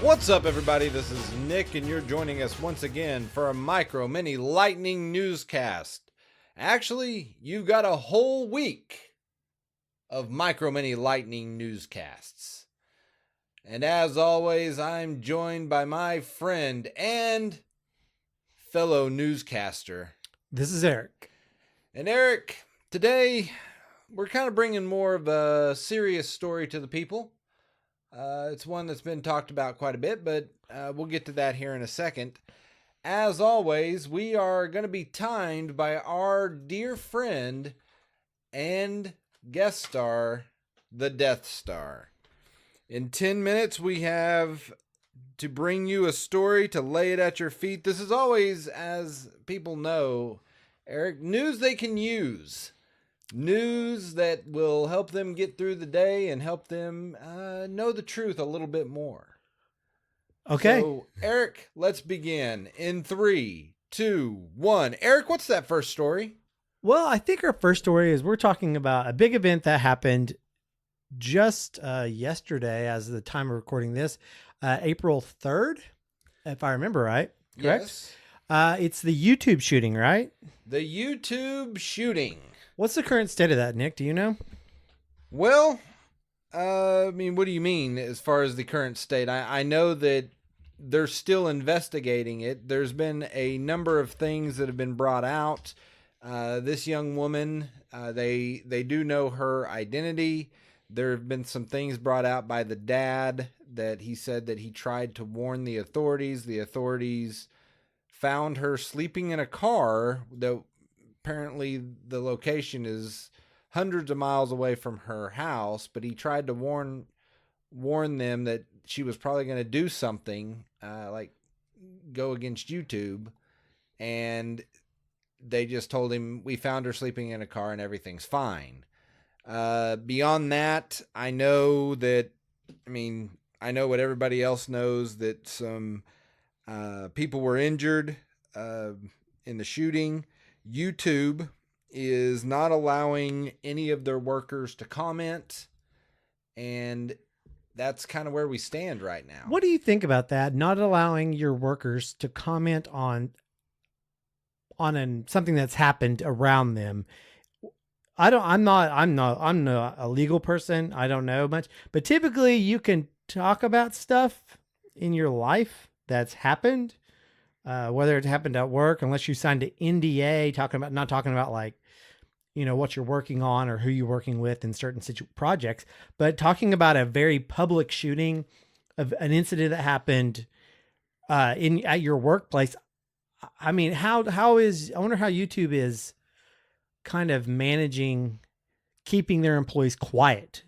What's up, everybody? This is Nick, and you're joining us once again for a Micro Mini Lightning Newscast. Actually, you've got a whole week of Micro Mini Lightning Newscasts. And as always, I'm joined by my friend and fellow newscaster. This is Eric. And Eric, today we're kind of bringing more of a serious story to the people. It's one that's been talked about quite a bit, but we'll get to that here in a second. As always, we are going to be timed by our dear friend and guest star, the Death Star. In 10 minutes, we have to bring you a story to lay it at your feet. This is always, as people know, Eric, news they can use. News that will help them get through the day and help them know the truth a little bit more. Okay. So, Eric, let's begin in 3, 2, 1. Eric, what's that first story? Well, I think our first story is we're talking about a big event that happened just yesterday, as the time of recording this, April 3rd, if I remember right. Correct? Yes. It's the YouTube shooting, right? The YouTube shooting. What's the current state of that, Nick? Do you know? Well, what do you mean as far as the current state? I know that they're still investigating it. There's been a number of things that have been brought out. This young woman, they do know her identity. There have been some things brought out by the dad that he said that he tried to warn the authorities. The authorities found her sleeping in a car that apparently the location is hundreds of miles away from her house, but he tried to warn them that she was probably going to do something like go against YouTube, and they just told him, we found her sleeping in a car and everything's fine. Beyond that, I know what everybody else knows, that some people were injured in the shooting. YouTube is not allowing any of their workers to comment, and that's kind of where we stand right now. What do you think about that? Not allowing your workers to comment on something that's happened around them. I'm not a legal person. I don't know much, but typically you can talk about stuff in your life that's happened. Whether it happened at work, unless you signed an NDA, not talking about like, what you're working on or who you're working with in certain projects, but talking about a very public shooting of an incident that happened at your workplace. I mean, I wonder how YouTube is kind of managing keeping their employees quiet.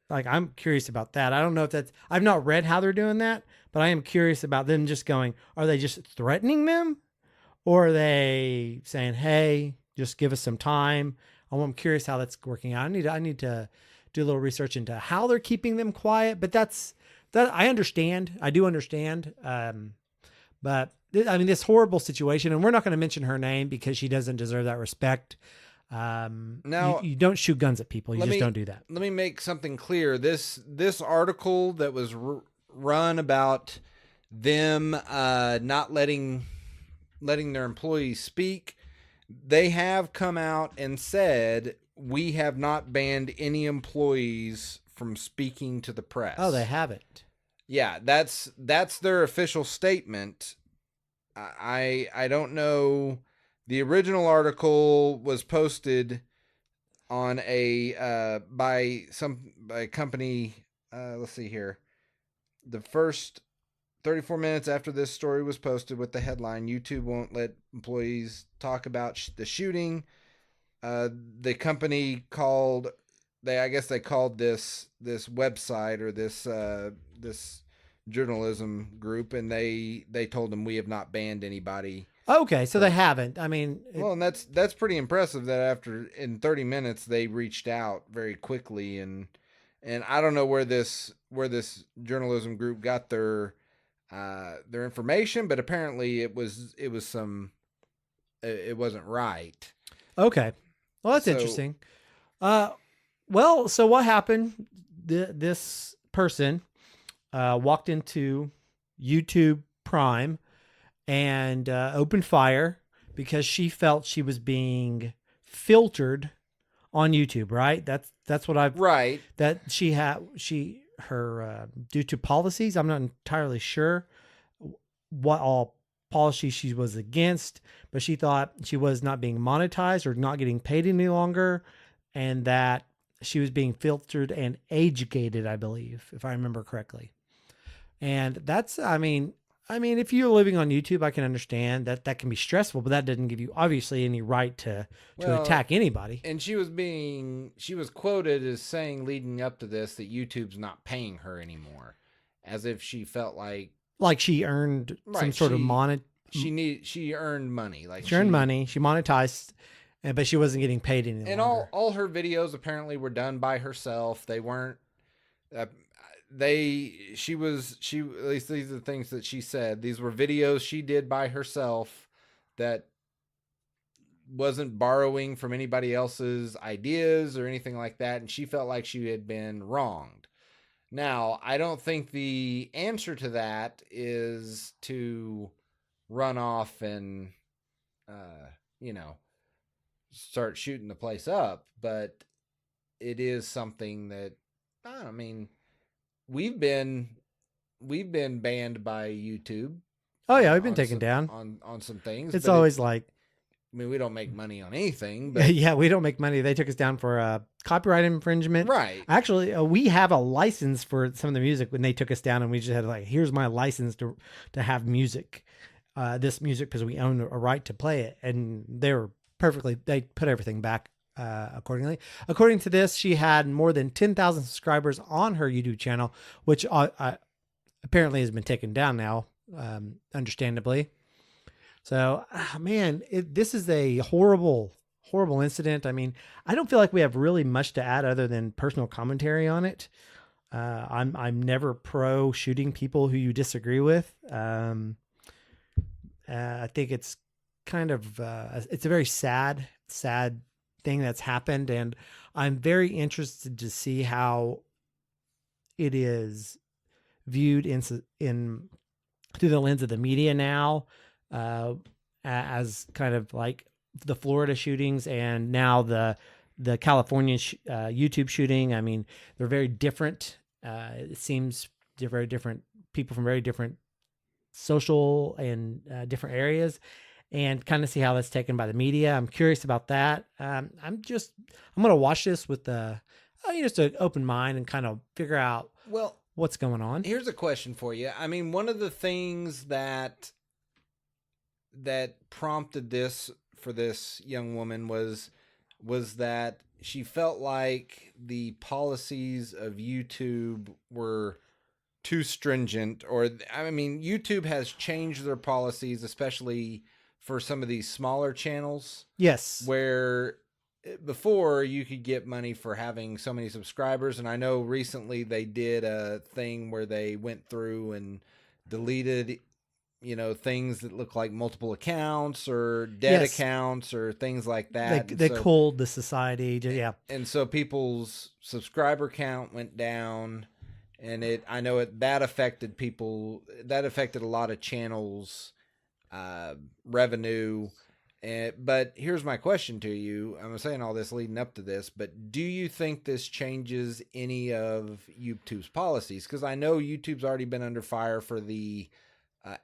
Like, I'm curious about that. I don't know if I've not read how they're doing that, but I am curious about them just going, are they just threatening them? Or are they saying, hey, just give us some time? I'm curious how that's working out. I need to do a little research into how they're keeping them quiet, but that I understand. I do understand. But this horrible situation, and we're not going to mention her name because she doesn't deserve that respect. Now, you don't shoot guns at people. You just don't do that. Let me make something clear. This article that was run about them not letting their employees speak, they have come out and said, we have not banned any employees from speaking to the press. Oh, they haven't. Yeah, that's their official statement. I don't know. The original article was posted on by a company. Let's see here. The first 34 minutes after this story was posted with the headline, YouTube won't let employees talk about the shooting. The company called this website or this journalism group, and they told them, we have not banned anybody. Okay, so they haven't. And that's pretty impressive that in 30 minutes they reached out very quickly, and I don't know where this journalism group got their information, but apparently it wasn't right. Okay, well, that's interesting. So what happened? This person walked into YouTube Prime and opened fire because she felt she was being filtered on YouTube, right? That's what I've Right. that she her due to policies. I'm not entirely sure what all policy she was against, but she thought she was not being monetized or not getting paid any longer, and that she was being filtered and age gated, I believe, if I remember correctly. And that's, I mean, if you're living on YouTube, I can understand that that can be stressful, but that doesn't give you obviously any right to Well, attack anybody. and she was quoted as saying leading up to this that YouTube's not paying her anymore, as if she felt like She earned some right, sort of she earned money, like she earned money, she monetized, but she wasn't getting paid any and longer. all her videos apparently were done by herself. They weren't uh, she at least these are the things that she said. These were videos she did by herself that wasn't borrowing from anybody else's ideas or anything like that, and she felt like she had been wronged. Now, I don't think the answer to that is to run off and you know, start shooting the place up, but it is something that I mean, we've been banned by YouTube. Oh yeah, we've been taken down on some things. It's always like, I mean, we don't make money on anything, but yeah, we don't make money. They took us down for copyright infringement. right. Actually, we have a license for some of the music when they took us down, and we just had like, here's my license to have music, this music, because we own a right to play it. And they put everything back accordingly. According to this, she had more than 10,000 subscribers on her YouTube channel, which apparently has been taken down now, understandably. So, man, this is a horrible, horrible incident. I mean, I don't feel like we have really much to add other than personal commentary on it. I'm never pro shooting people who you disagree with. I think it's kind of it's a very sad thing that's happened, and I'm very interested to see how it is viewed in through the lens of the media now. As kind of like the Florida shootings and now the California YouTube shooting. I mean, they're very different. It seems they're very different people from very different social and different areas, and kind of see how that's taken by the media. I'm curious about that. I'm going to watch this with just an open mind and kind of figure out what's going on. Here's a question for you. I mean, one of the things that prompted this for this young woman was that she felt like the policies of YouTube were too stringent, or I mean, YouTube has changed their policies, especially for some of these smaller channels. Yes. Where before you could get money for having so many subscribers, and I know recently they did a thing where they went through and deleted things that look like multiple accounts or dead accounts or things like that. They culled the society. Yeah. And so people's subscriber count went down, and I know that affected people. That affected a lot of channels' revenue. But here's my question to you. I'm saying all this leading up to this, but do you think this changes any of YouTube's policies? Because I know YouTube's already been under fire for the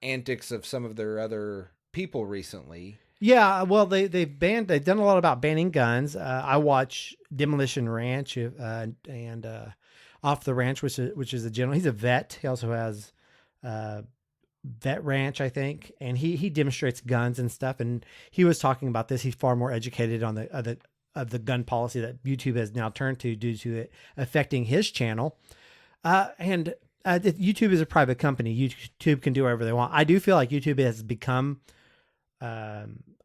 antics of some of their other people recently. Yeah, well, they've done a lot about banning guns. I watch Demolition Ranch and Off the Ranch, which is a general. He's a vet. He also has Vet Ranch, I think, and he demonstrates guns and stuff. And he was talking about this. He's far more educated on the gun policy that YouTube has now turned to due to it affecting his channel. And YouTube is a private company. YouTube can do whatever they want. I do feel like YouTube has become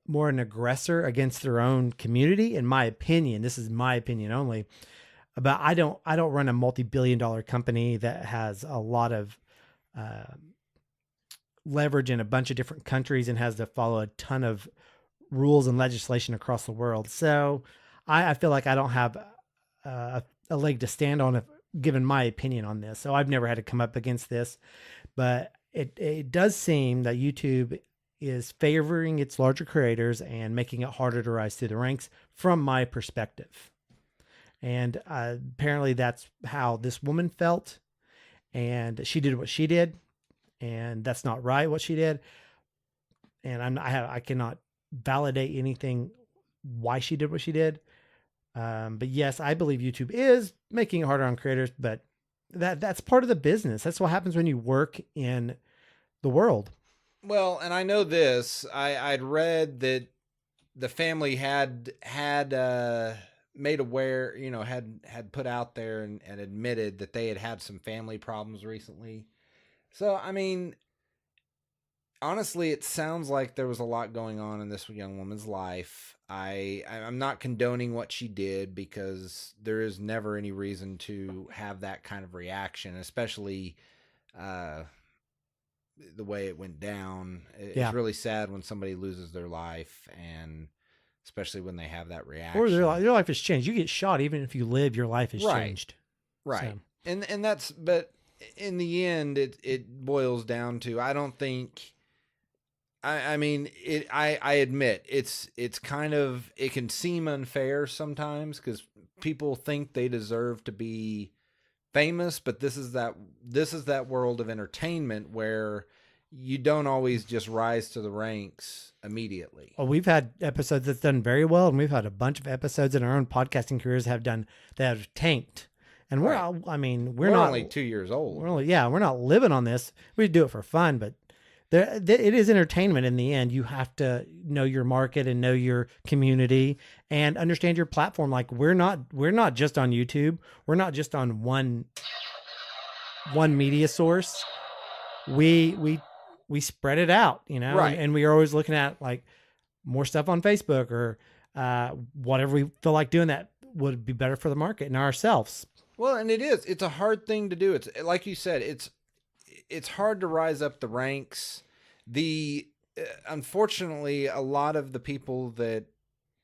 more an aggressor against their own community, in my opinion. This is my opinion only. But I don't run a multi-billion-dollar company that has a lot of leverage in a bunch of different countries and has to follow a ton of rules and legislation across the world. So I feel like I don't have a leg to stand on given my opinion on this. So I've never had to come up against this, but it does seem that YouTube is favoring its larger creators and making it harder to rise through the ranks from my perspective. And apparently that's how this woman felt, and she did what she did, and that's not right what she did. And I cannot validate anything why she did what she did. But yes, I believe YouTube is making it harder on creators, but that's part of the business. That's what happens when you work in the world. Well, and I know this. I'd read that the family had made aware, had put out there and admitted that they had some family problems recently. So, I mean, honestly, it sounds like there was a lot going on in this young woman's life. I'm not condoning what she did, because there is never any reason to have that kind of reaction, especially the way it went down. It's really sad when somebody loses their life, and especially when they have that reaction. Or your life has changed. You get shot, even if you live, your life has changed. Right. So. And that's, but in the end, it boils down to, I don't think, I mean, I admit it's kind of, it can seem unfair sometimes because people think they deserve to be famous, but this is that world of entertainment where you don't always just rise to the ranks immediately. Well, we've had episodes that's done very well, and we've had a bunch of episodes in our own podcasting careers that have tanked. And we're not only 2 years old. We're not living on this. We do it for fun, but it is entertainment in the end. You have to know your market and know your community and understand your platform. Like we're not just on YouTube. We're not just on one media source. We spread it out, right. And we are always looking at like more stuff on Facebook or whatever we feel like doing that would be better for the market and ourselves. Well, and it's a hard thing to do. It's like you said, it's hard to rise up the ranks. Unfortunately, a lot of the people that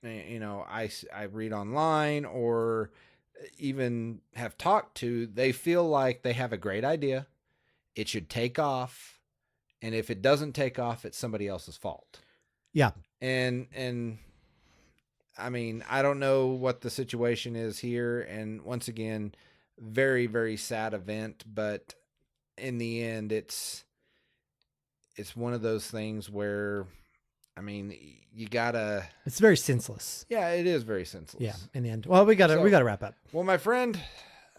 I read online or even have talked to, they feel like they have a great idea. It should take off, and if it doesn't take off, it's somebody else's fault. Yeah. And I mean, I don't know what the situation is here, and once again, very, very sad event, but in the end, it's one of those things where, I mean, you gotta. It's very senseless. Yeah, it is very senseless. Yeah, in the end. Well, we gotta wrap up. Well, my friend,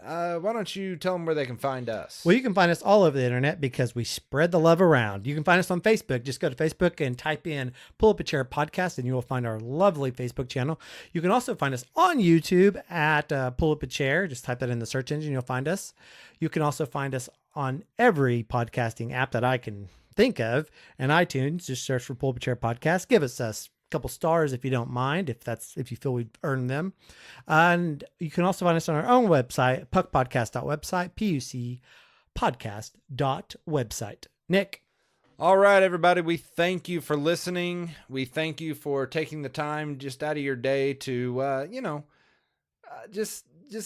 why don't you tell them where they can find us? Well, you can find us all over the internet because we spread the love around. You can find us on Facebook. Just go to Facebook and type in Pull Up a Chair Podcast, and you will find our lovely Facebook channel. You can also find us on YouTube at Pull Up a Chair. Just type that in the search engine. You'll find us. You can also find us on every podcasting app that I can think of, and iTunes. Just search for Pull Up a Chair Podcast. Give us a couple stars if you don't mind, if you feel we've earned them. And you can also find us on our own website, puckpodcast.website, pucpodcast.website. Nick. All right, everybody. We thank you for listening. We thank you for taking the time just out of your day to, just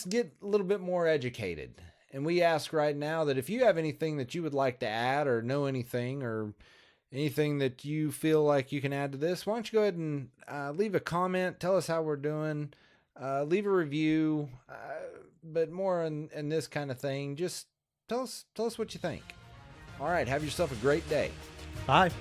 get a little bit more educated. And we ask right now that if you have anything that you would like to add or know anything or anything that you feel like you can add to this, why don't you go ahead and leave a comment, tell us how we're doing, leave a review, but more in this kind of thing. Just tell us what you think. All right, have yourself a great day. Bye.